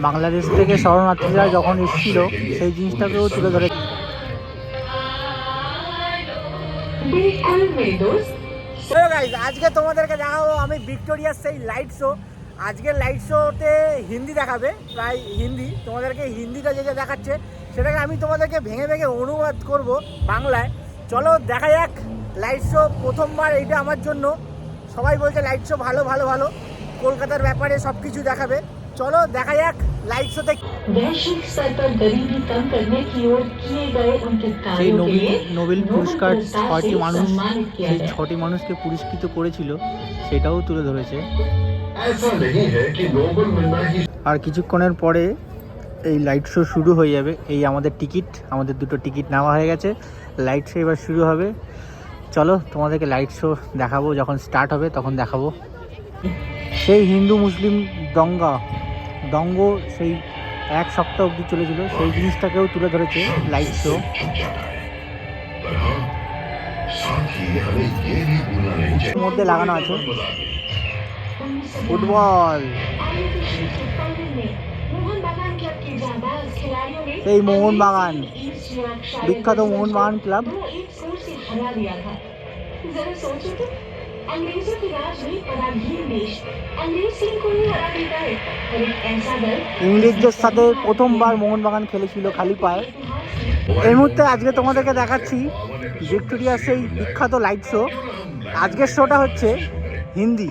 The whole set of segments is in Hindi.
বাংলাদেশ থেকে শরণার্থীরা যখন এসেছিল সেই জিনিসটাকেও তুলে ধরে। আজকে তোমাদেরকে দেখাবো আমি ভিক্টোরিয়ার সেই লাইট শো। আজকের লাইট শোতে হিন্দি দেখাবে, প্রায় হিন্দি। তোমাদেরকে হিন্দিটা যেটা দেখাচ্ছে সেটাকে আমি তোমাদেরকে ভেঙে ভেঙে অনুবাদ করব বাংলায়। চলো দেখা যাক লাইট শো। প্রথমবার এইটা আমার জন্য। সবাই বলছে লাইট শো ভালো ভালো ভালো, কলকাতার ব্যাপারে সব কিছু দেখাবে। চলো দেখা যাক লাইট শোতে। সেই নোবেল পুরস্কার 6টি মানুষ, সেই 6টি মানুষকে পুরস্কৃত করেছিল সেটাও তুলে ধরেছে। আর কিছুক্ষণের পরে এই লাইট শো শুরু হয়ে যাবে। এই আমাদের দুটো টিকিট নেওয়া হয়ে গেছে। লাইট শো এবার শুরু হবে। চলো তোমাদেরকে লাইট শো দেখাবো, যখন স্টার্ট হবে তখন দেখাবো। সেই হিন্দু মুসলিম দঙ্গ সেই 1 সপ্তাহ অবধি চলেছিল, সেই জিনিসটাকেও তুলে ধরেছে লাইট শো। মধ্যে লাগানো আছে ফুটবল, সেই মোহনবাগান, বিখ্যাত মোহনবাগান ক্লাব। ইংরেজদের সাথে প্রথমবার মোহনবাগান খেলেছিল খালি পায়ে। এই মুহূর্তে আজকে তোমাদেরকে দেখাচ্ছি ভিক্টোরিয়ার সেই বিখ্যাত লাইট শো। আজকের শোটা হচ্ছে হিন্দি।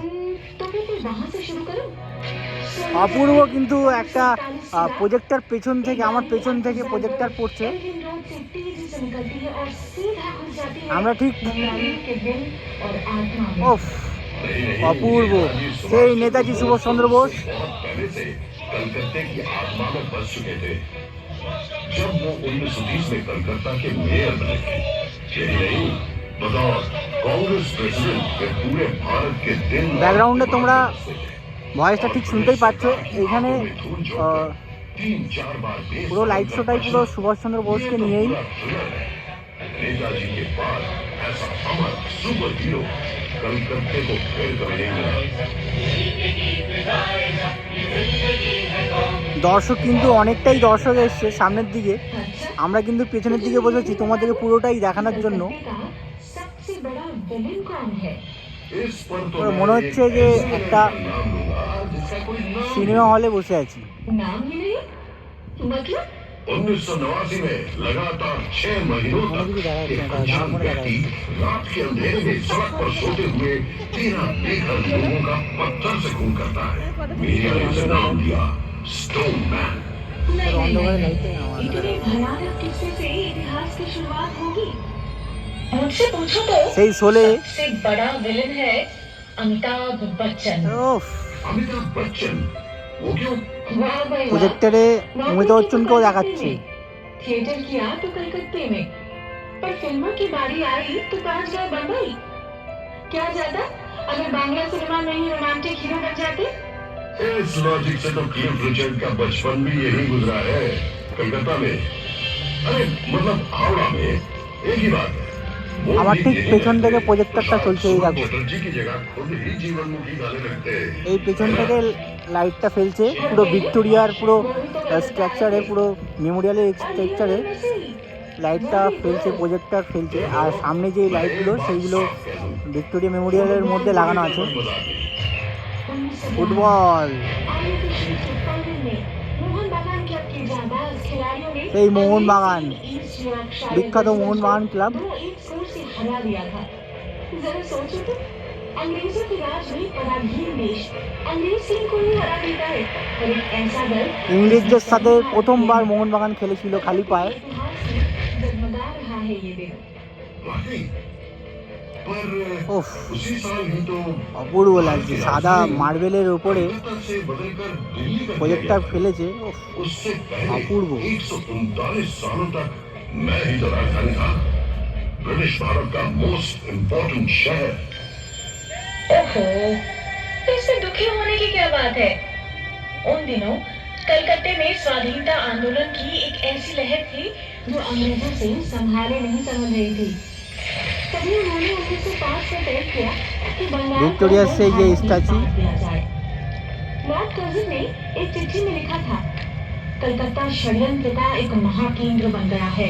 অপূর্ব, কিন্তু একটা প্রজেক্টর পেছন থেকে, আমার পেছন থেকে প্রজেক্টর পড়ছে। আমরা ঠিক অপূর্ব, সেই নেতাজি সুভাষচন্দ্র বোস। ব্যাকগ্রাউন্ডে তোমরা ভয়েসটা ঠিক শুনতেই পাচ্ছ। এখানে পুরো লাইট শোটাই পুরো সুভাষচন্দ্র বোসকে নিয়েই। দর্শক কিন্তু অনেকটাই দর্শক এসছে সামনের দিকে। আমরা কিন্তু পেছনের দিকে বসেছি তোমাদেরকে পুরোটাই দেখানোর জন্য। মনে হচ্ছে যে একটা সিনেমা হলে বসে আছি। 1989 में लगातार 6 महीनों तक एक अनजान व्यक्ति रात के अंधेरे में सड़क पर सोते हुए 13 बेघर लोगों का पत्थर से खून करता है। मीडिया ने उसे नाम दिया स्टोन मैन। इतने भयानक किस्से से इतिहास की शुरुआत होगी। मुझसे पूछो तो सही सोले सबसे बड़ा विलन है अमिताभ बच्चन। अमिताभ बच्चन वो क्यों? প্রজেক্টরে অমিতাভ বচ্চনকেও দেখাচ্ছে। थिएटर किया तो कलकत्ते में, पर फिल्मों की बारी आई तो पहुंच गए बम्बई। क्या जाता अगर बांग्ला सिनेमा में ही रोमांटिक हीरो बन जाते? इस लॉजिक से तो क्लिफ रिचर्ड का बचपन भी यही गुजरा है, कलकत्ता में। अरे मतलब हावड़ा में। एक ही बात है, আমার ঠিক পেছন থেকে প্রজেক্টরটা চলছে। এই দেখো, এই পেছন থেকে লাইটটা ফেলছে পুরো ভিক্টোরিয়ার পুরো স্ট্রাকচারে, পুরো মেমোরিয়ালের স্ট্রাকচারে লাইটটা ফেলছে, প্রজেক্টর ফেলছে। আর সামনে যে লাইটগুলো সেইগুলো ভিক্টোরিয়া মেমোরিয়ালের মধ্যে লাগানো আছে। ফুটবল, সেই মোহনবাগান, বিখ্যাত মোহনবাগান ক্লাব। ইংরেজদের সাথে প্রথমবার মোহনবাগান খেলেছিল খালি পায়ে। অপূর্ব লাগছে, সাদা মার্বেলের উপরে প্রজেক্টর ফেলেছে। অপূর্ব। ब्रिटिश भारत का मोस्ट इम्पोर्टेंट शहर। ओहो, तो इसमें दुखी होने की क्या बात है? उन दिनों कलकत्ते में स्वाधीनता आंदोलन की एक ऐसी लहर थी जो अंग्रेजों से संभाले नहीं समझ रही थी। तभी उन्होंने 1905 में तय किया कि विक्टोरिया से ये स्टैचू लॉर्ड कर्जन ने एक चिट्ठी में लिखा था, कलकत्ता षड्यंत्र का एक महाकेंद्र बन गया है,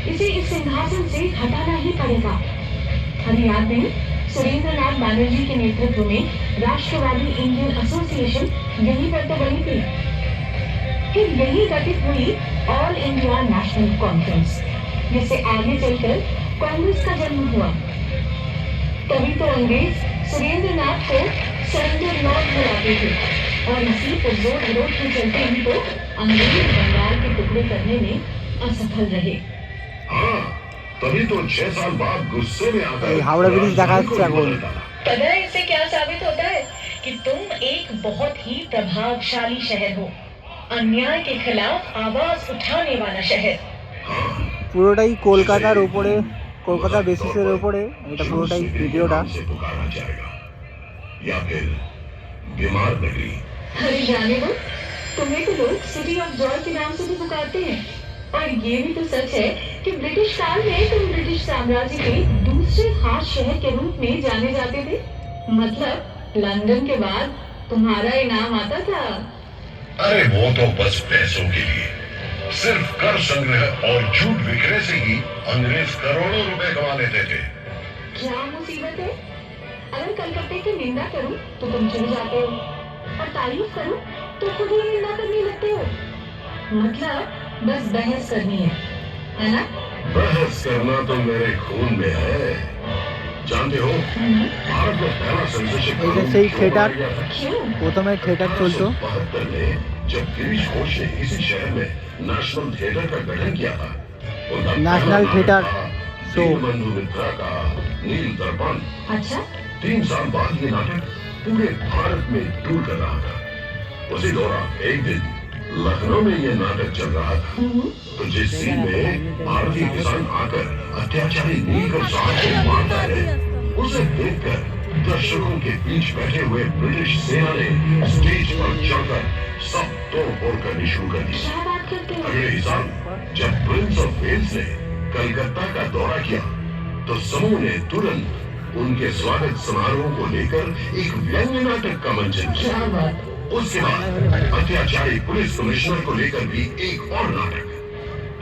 इसे इस सिंहासन से हटाना ही पड़ेगा। हमें याद नहीं, सुरेंद्रनाथ बैनर्जी के नेतृत्व में राष्ट्रवादी इंडियन एसोसिएशन यहीं पर तो बनी थी। फिर यही गठित हुई ऑल इंडिया नेशनल कॉन्फ्रेंस, जिससे आगे चलकर कांग्रेस का जन्म हुआ। तभी तो अंग्रेज सुरेंद्रनाथ को सरेंडर लॉर्ड बुलाते थे, और इसी पुरजोर विरोध के चलते ही तो अंग्रेज बंगाल के टुकड़े करने में असफल रहे। हाँ, तभी तो 6 साल बाद गुस्से में आकर हावड़ा ब्रिज দেখা যাচ্ছে এখন। पता है इससे क्या साबित होता है? कि तुम एक बहुत ही प्रभावशाली शहर हो, अन्याय के खिलाफ आवाज उठाने वाला शहर। পুরোটাই কলকাতার উপরে, কলকাতা বেসিসের উপরে এটা পুরোটাই ভিডিওটা। से पुकारा जाएगा या फिर बीमार नगरी। अरे जाने दो, तुम्हें तो लोग सिटी ऑफ जॉय के नाम से भी पुकारते हैं। और ये भी तो सच है कि ब्रिटिश काल में तुम ब्रिटिश साम्राज्य के दूसरे खास शहर के रूप में जाने जाते थे। मतलब लंदन के बाद तुम्हारा ही नाम आता था। अरे वो तो बस पैसों के लिए, सिर्फ कर संग्रह और झूठ बिखरे से ही अंग्रेज करोड़ों रुपए कमा लेते थे। क्या मुसीबत है? अगर कलकत्ते की निंदा करूं तो तुम चिढ़ जाते हो, और तारीफ करूं तो खुद ही निंदा करने लगते हो। मतलब बस बहस करनी है ना? बहस करना तो मेरे खून में है। जानते हो, भारत में पहला सेंसरशिप এটা সেই থিয়েটার, প্রথমে থিয়েটার চলতো। 1972 में जब गिरीश घोष ने इसी शहर में नेशनल थिएटर का गठन किया था, उनका नेशनल पहला थिएटर नाटक था शो। दीनबंधु मित्रा का नील दर्पण। अच्छा, 3 साल बाद ये नाटक पूरे भारत में टूर कर रहा था। उसी दौरान एक दिन लखनऊ में ये नाटक चल रहा था, तो जिस सीन में भारतीय किसान आकर अत्याचारी नील को साथ से मारता है, उसे देखकर दर्शकों के बीच बैठे हुए ब्रिटिश सेना ने स्टेज पर चढ़कर सब तोड़ फोड़ करनी शुरू कर दी। क्या बात करते हो? अगले ही साल जब प्रिंस ऑफ वेल्स ने कलकत्ता का दौरा किया, तो समूह ने तुरंत उनके स्वागत समारोह को लेकर एक व्यंग्य नाटक का मंचन किया। क्या बात? उसके बाद अत्याचारी पुलिस कमिश्नर को लेकर भी एक और नाटक।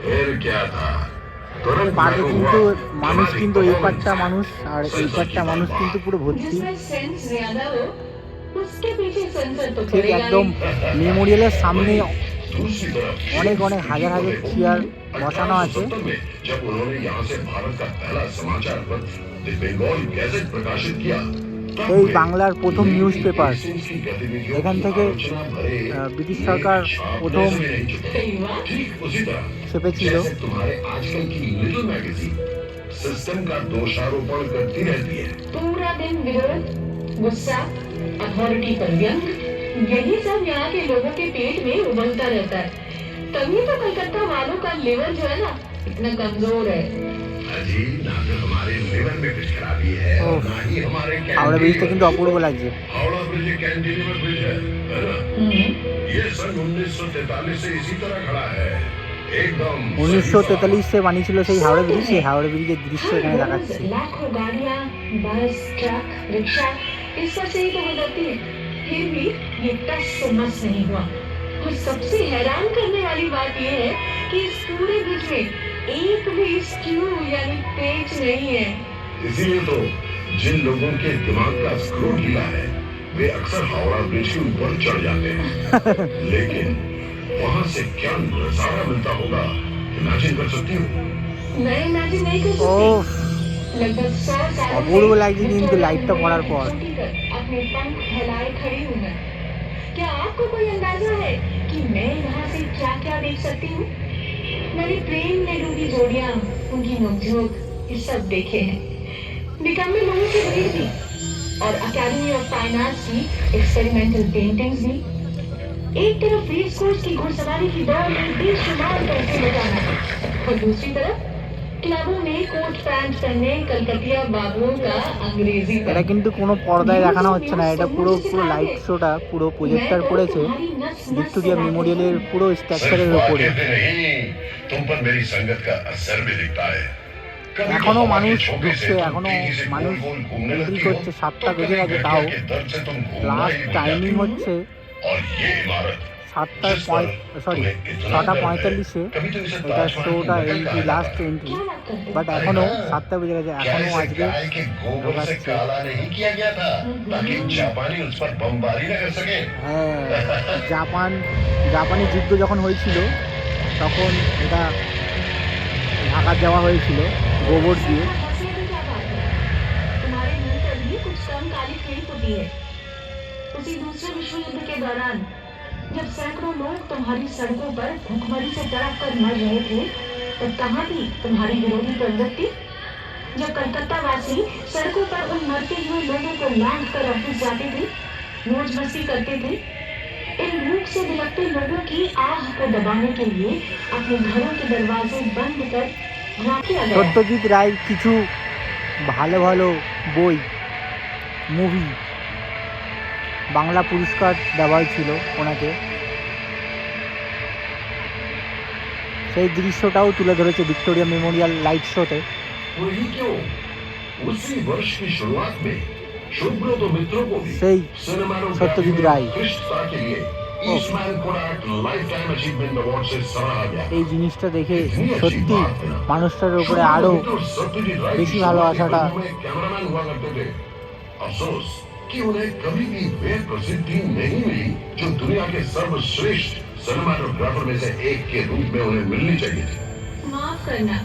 फिर क्या था, तुरंत পারে लागू কিন্তু हुआ মানুষ हमारी কিন্তু এই पुरानी पाटটা মানুষ আর এই পাটটা মানুষ কিন্তু পুরো ভর্তি। जिसमें सेंस ज्यादा हो उसके पीछे सेंसर तो ঠিক पड़ेगा একদম ही। মেমোরিয়ালের সামনে दूसरी तरफ অনেক অনেক হাজার হাজার চেয়ার বসানো আছে। 1870 में जब उन्होंने यहाँ से भारत का पहला समाचार पत्र द बंगाल गैजेट प्रकाशित किया, तब এই वे বাংলার প্রথম নিউজ পেপার। की गतिविधियों এখান की থেকে आलोचना भरे ব্রিটিশ সরকার छापने প্রথম से नहीं चुके। सही बात। ठीक उसी तरह छपेছিল। जैसे तुम्हारे आजकल की लिटिल मैगजीन सिस्टम का दोषारोपण करती रहती है। पूरा दिन विरोध, गुस्सा, अथॉरिटी पर व्यंग, यही सब यहाँ के लोगों के पेट में उबलता रहता है। तभी तो कलकत्ता वालों का लेवल जो है ना इतना कमजोर है। अजी, ना तो हमारे लिवर में कुछ खराबी है और ना ही हमारे হাওড়া ব্রিজটা কিন্তু অপূর্ব লাগছে। हावड़ा ब्रिज कैंटिलीवर ब्रिज है ना? ये सन 1943 से इसी तरह खड़ा है, एकदम 1943 से বানিয়েছিল সেই হাওড়া ব্রিজ। সেই হাওড়া ব্রিজের দৃশ্য এখানে দেখাচ্ছে। लाखों गाड़ियाँ, बस, ट्रक, रिक्शा इस पर से ही तो गुजरती है, फिर भी ये टस से मस नहीं हुआ। और सबसे हैरान करने वाली बात ये है कि इस पूरे ब्रिज में एक भी स्क्रू यानी पेच नहीं है। इसीलिए तो जिन लोगों के दिमाग का स्क्रू ढीला है, वे अक्सर हावड़ा ब्रिज के ऊपर चढ़ जाते हैं। लेकिन वहाँ से क्या नजारा मिलता होगा, इमेजिन कर सकती हो? मैं इमेजिन नहीं कर ও सकती। लगभग 100 सालों অপূর্ব से লাগছে কিন্তু লাইটটা পড়ার পর। अपने पंख फैलाए खड़ी हूँ मैं। क्या आपको कोई अंदाजा है कि मैं यहाँ से क्या क्या देख सकती हूँ? मैंने प्रेम में डूबी जोड़ियाँ, उनकी नोकझोंक, ये सब देखे हैं। निकम्मे लोगों की भीड़ भी, और अकेडमी ऑफ फाइन आर्ट्स की एक्सपेरिमेंटल पेंटिंग्स भी। एक तरफ रेस कोर्स की घुड़सवारी की दौड़ में बेशुमार पैसे बचाना, और दूसरी तरफ क्लबों में कोट पैंट पहने कलकतिया बाबुओं का अंग्रेजी এটা কিন্তু কোনো পর্দায় দেখানো হচ্ছে না, এটা পুরো পুরো লাইট শোটা পুরো প্রজেক্টর পড়েছে ভিক্টোরিয়া মেমোরিয়ালের পুরো স্ট্রাকচারের উপরে। नहीं, तुम पर मेरी संगत का असर भी दिखता है। এখনো মানুষ ঢুকছে, এখনো মানুষ এন্ট্রি করছে। 7টা বেজে গেছে, তাও লাস্ট টাইমিং হচ্ছে और ये इमारत 7:45 कभी तो इसे এটা ताजमहल की শোটা नकल এন্ট্রি कहा লাস্ট जाता है। এন্ট্রি, क्या बात करते বাট हैं? এখনো 7টা বেজে গেছে, क्या এখনো इसे আজকে गाय के गोबर से ঢোকাচ্ছে। काला नहीं किया गया था ताकि जापानी उस पर बमबारी न कर सके? হ্যাঁ, জাপানি যুদ্ধ যখন হয়েছিল তখন এটা ঢাকা দেওয়া হয়েছিল গোবর দিয়ে। हंसने की क्या बात है? तुम्हारे मुंह पर भी कुछ कम काली फेंक होती है। उसी दूसरे विश्व युद्ध के दौरान जब सैकड़ों लोग तुम्हारी सड़कों पर भूखमरी से तड़प कर मर रहे थे, तब कहाँ थी तुम्हारी विरोधी प्रवृत्ति? जब कलकत्ता वासी सड़कों पर उन मरते हुए लोगों को लांघ कर ऑफिस जाते थे, मौज मस्ती करते थे, इन भूख से बिलखते लोगों की आह को दबाने के लिए अपने घरों के दरवाजे बंद कर घुमा किया गया। সত্যজিৎ রায়ের কিছু ভালো ভালো বই, মুভি বাংলা পুরস্কার দেওয়া হয়েছিল ওনাকে, সেই দৃশ্যটাও তুলে ধরেছে ভিক্টোরিয়া মেমোরিয়াল লাইট শোতে। वही क्यों उसी वर्ष की शुरुआत में शुभ्रत मित्रों को भी সেই सिनेमाटोग्राफी সত্যজিৎ में রায় उत्कृष्टता के लिए ईस्टमैन कोडाक लाइफटाइम अचीवमेंट अवार्ड से सराहा गया। এই জিনিসটা দেখে সত্যি মানুষটার উপরে আরো বেশি ভালোবাসাটা कैमरामैन हुआ करते थे। अफसोस कि उन्हें कभी भी वे प्रसिद्धि नहीं मिली जो दुनिया के सर्वश्रेष्ठ सिनेमाटोग्राफर में से एक के रूप में उन्हें मिलनी चाहिए थी। माफ करना,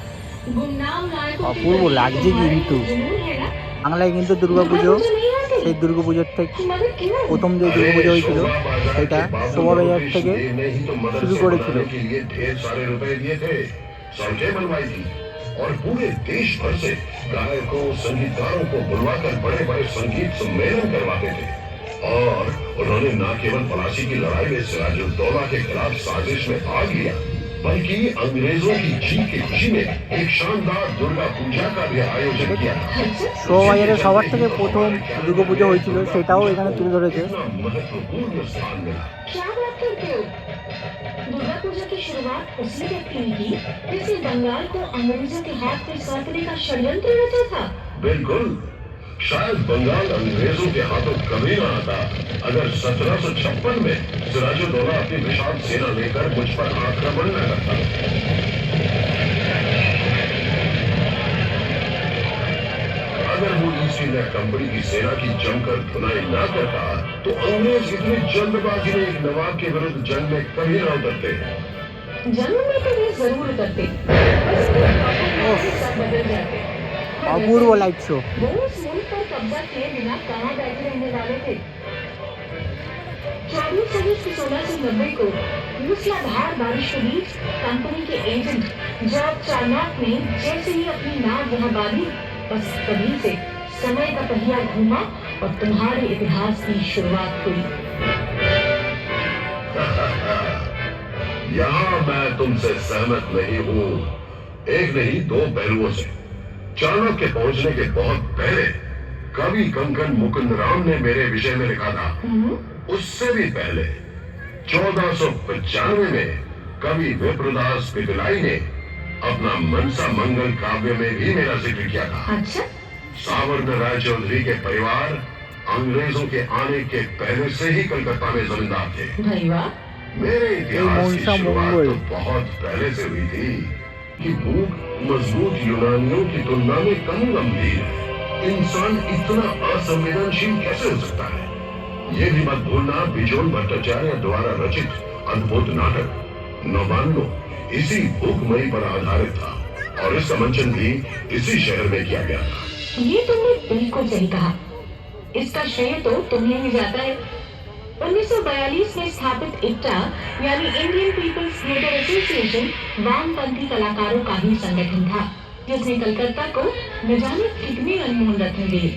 गुमनाम नायकों की অপূর্ব লাগছে কিন্তু। जुनून है ना? বাংলায় কিন্তু দুর্গাপুজো, नहीं आती? সেই দুর্গাপুজোর থেকে मगर क्यों? প্রথম যে দুর্গাপুজো হয়েছিল সেটা শোভাবাজার থেকে শুরু করেছিল। के लिए ढेर सारे रुपए दिए थे, सड़कें बनवाई थी और पूरे देश भर से गायकों संगीतकारों को बुलवाकर बड़े बड़े संगीत सम्मेलन करवाते थे। और उन्होंने न केवल पलासी की लड़ाई में सिराजुद्दौला के खिलाफ साजिश में भाग लिया, बल्कि अंग्रेजों की जीत की खुशी में एक शानदार दुर्गा पूजा का भी आयोजन किया। শোভাবাজারে সবার থেকে প্রথম দুর্গাপুজো হয়েছিল সেটাও এখানে তুলে ধরেছে। इतना महत्वपूर्ण स्थान मिला। क्या बात करते हो? दुर्गा पूजा की शुरुआत उसी व्यक्ति ने की जिसने बंगाल को अंग्रेजों के हाथ में सौंपने का षड्यंत्र रचा था। बिल्कुल, शायद बंगाल अंग्रेजों के हाथों कभी न आता अगर 1756 में सिराजुद्दौला अपनी विशाल सेना लेकर मुझ पर आक्रमण न करता। अगर वो ईस्ट इंडिया कंपनी की सेना की जमकर धुनाई न करता तो अंग्रेज इतनी जल्दबाजी में एक नवाब के विरुद्ध जंग में कभी न उतरते। जन्म में तो वे जरूर करते, बस उनके सब बदल जाते। অপূর্ব লাইট শো। वो उस मुल्क पर कब्जा किए बिना कहाँ बैठे रहने वाले थे? 24 अगस्त 1690 को मूसलाधार बारिश के बीच कंपनी के एजेंट जॉर्ज चार्नॉक ने जैसे ही अपनी नाव वहां बांधी, बस तभी से समय का पहिया घूमा और तुम्हारे इतिहास की शुरुआत हुई। यहाँ मैं तुमसे सहमत नहीं हूँ, एक नहीं दो पहलुओं से। चाणक्य के पहुंचने के बहुत पहले कवि कंकन मुकुंद राम ने मेरे विषय में लिखा था। उससे भी पहले 1495 में कवि विप्रदास पिपलाई ने अपना मनसा मंगल काव्य में भी मेरा जिक्र किया था। अच्छा, सावर्ण राय चौधरी के परिवार अंग्रेजों के आने के पहले से ही कलकत्ता में जमींदार थे। भाई वाह, मेरे इतिहास की मनसा शुरुआत मंगल। तो बहुत पहले से हुई थी कि भूख मजबूत यूनानियों की तुलना में कम गंभीर है। इंसान इतना असंवेदनशील कैसे हो सकता है? ये भी मत भूलना बिजोल भट्टाचार्य द्वारा रचित अद्भुत नाटक नवान्नो इसी भूखमरी पर आधारित था और इसका मंचन भी इसी शहर में किया गया था। ये तुमने बिल्कुल सही कहा। इसका श्रेय तो तुम्हें ही जाता है। 1942 में स्थापित इक्टा यानी इंडियन पीपल्स थिएटर एसोसिएशन वामपंथी कलाकारों का ही संगठन था, जिसने कलकत्ता को न जाने कितने अनमोल रत्न दिए।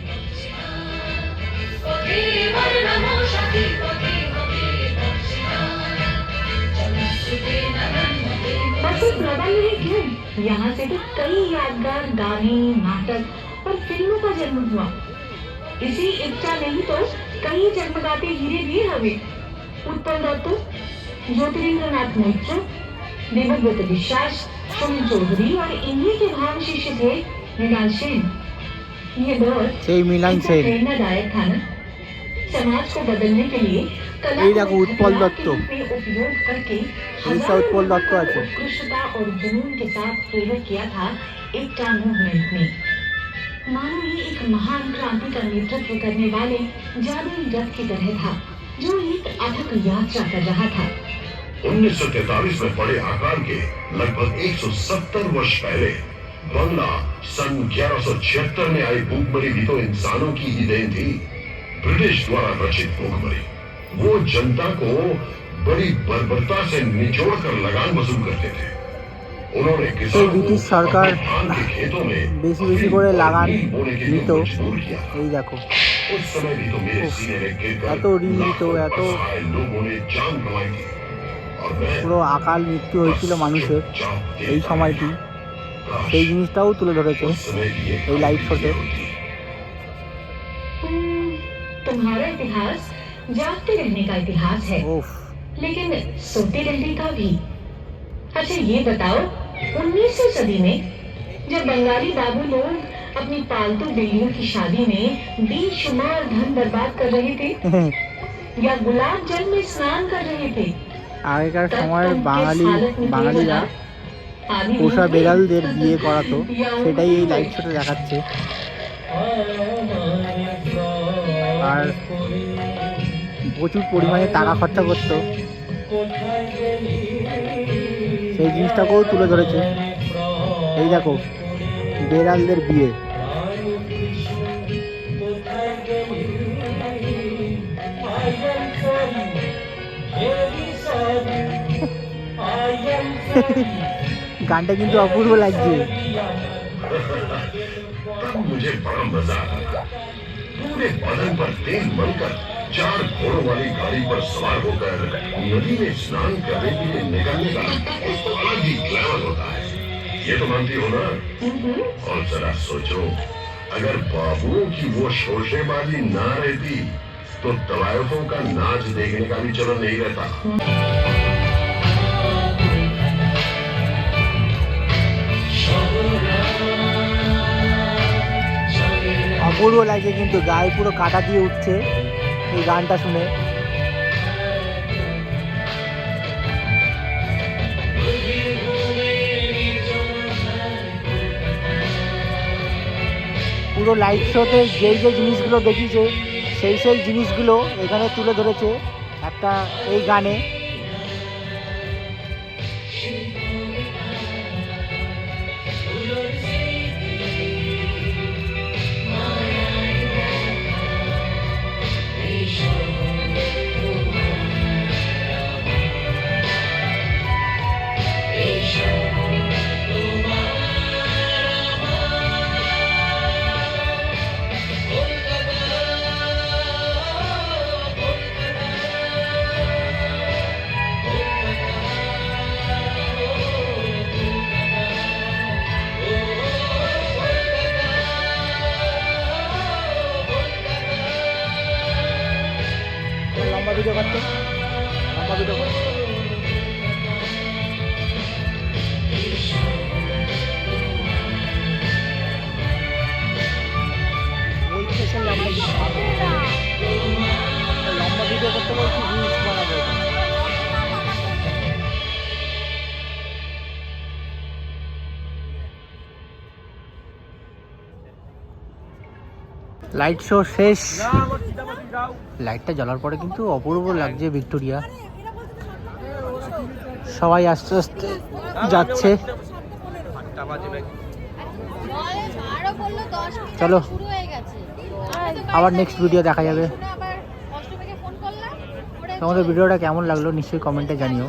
बस सिर्फ नवान्नो ही क्यों, यहाँ से तो कई यादगार गाने, नाटक और फिल्मों का जन्म हुआ। इसी इक्टा नहीं तो कई जगमगाते हीरे भी हमें उत्पल दत्त, ज्योतिरिंद्रनाथ मैत्र, देवव्रत विश्वास, सुनील चौधरी और इन्हीं के भाव शिष्य थे मृणाल सेन। ये दौर সেই মিলান कितना সেন। प्रेरणादायक था ना। समाज को बदलने के लिए कला এই দেখো, को उत्पल हथियार दत्त। के रूप में उपयोग करके ऐसा उत्पल हजारों दत्त लोगों আছে। को उत्कृष्टता और जुनून के साथ प्रेरित किया था एकता मूवमेंट ने। मानो ये एक महान क्रांति का नेतृत्व करने वाले जादुई रथ की तरह था जो एक अथक यात्रा कर रहा था। 1943 में बड़े आकार के लगभग 170 वर्ष पहले बंगला सन 1176 में आई भूखमरी भी तो इंसानों की ही देन थी। ब्रिटिश द्वारा रचित भूखमरी वो जनता को बड़ी बर्बरता से निचोड़ कर लगान वसूल करते थे। उन्होंने किसानों को ब्रिटिश सरकार अपने धान के खेतों में বেশি বেশি করে লাগান अफीम बोने के लिए দিত। मजबूर किया। এই দেখো, उस समय भी तो मेरे उफ, सीने में गिरकर এত ঋণ দিত, लाखों এত असहाय लोगों ने जान गंवाई थी और मैं পুরো আকাল মৃত্যু হয়েছিল মানুষের এই সময়টি, সেই জিনিসটাও তুলে ধরেছে उस समय भी ये এই লাইট শোতে। होती। तुम्हारा इतिहास जागते रहने का इतिहास है, ওফ, लेकिन सोते रहने का भी। अच्छा ये बताओ, 19वीं सदी में जब बंगाली बाबू लोग अपनी पालतू बिल्लियों की शादी में बेशुमार धन बर्बाद कर रहे थे या गुलाब जल में स्नान कर रहे थे, আগেকার तब সময়ের तुम किस हालत में थे বাঙালিরা बताओ? आदि পোষা नहीं थे? বেড়ালদের বিয়ে করাতো, या সেটাই এই লাইট শোতে দেখাচ্ছে। আর প্রচুর পরিমাণে টাকা খরচা করতো, সেই জিনিসটাকেও তুলে ধরেছে। এই দেখো, বেড়ালদের বিয়ে। গানটা কিন্তু অপূর্ব লাগছে। तब मुझे बड़ा मजा आता था। पूरे बदन पर तेल मलकर 4 घोड़ों वाली गाड़ी पर सवार होकर नदी में स्नान करने के लिए निकलने का एक अलग ही ग्लैमर होता है। ये तो मानती हो ना? और जरा सोचो, अगर बाबुओं की वो शोशेबाजी ना रहती तो तवायफों का नाच देखने का भी चलन नहीं रहता। অপূর্ব লাগছে, কিন্তু গায়ে পুরো কাটা দিয়ে উঠছে এই গানটা শুনে। পুরো লাইট শোতে যেই যে জিনিসগুলো দেখিয়েছে সেই সেই জিনিসগুলো এখানে তুলে ধরেছে একটা এই গানে। লম্বা ভিডিও করতে, লম্বা ভিডিও করতে। বলতেছে লম্বা ভিডিও করতে বলছি, রিলস বানাবো। লাইট শো শেষ। লাইটটা জ্বলার পরে কিন্তু অপূর্ব লাগছে ভিক্টোরিয়া। সবাই আস্তে আস্তে যাচ্ছে। চলো, আবার নেক্সট ভিডিও দেখা যাবে। তোমাদের ভিডিওটা কেমন লাগলো নিশ্চয়ই কমেন্টে জানিও।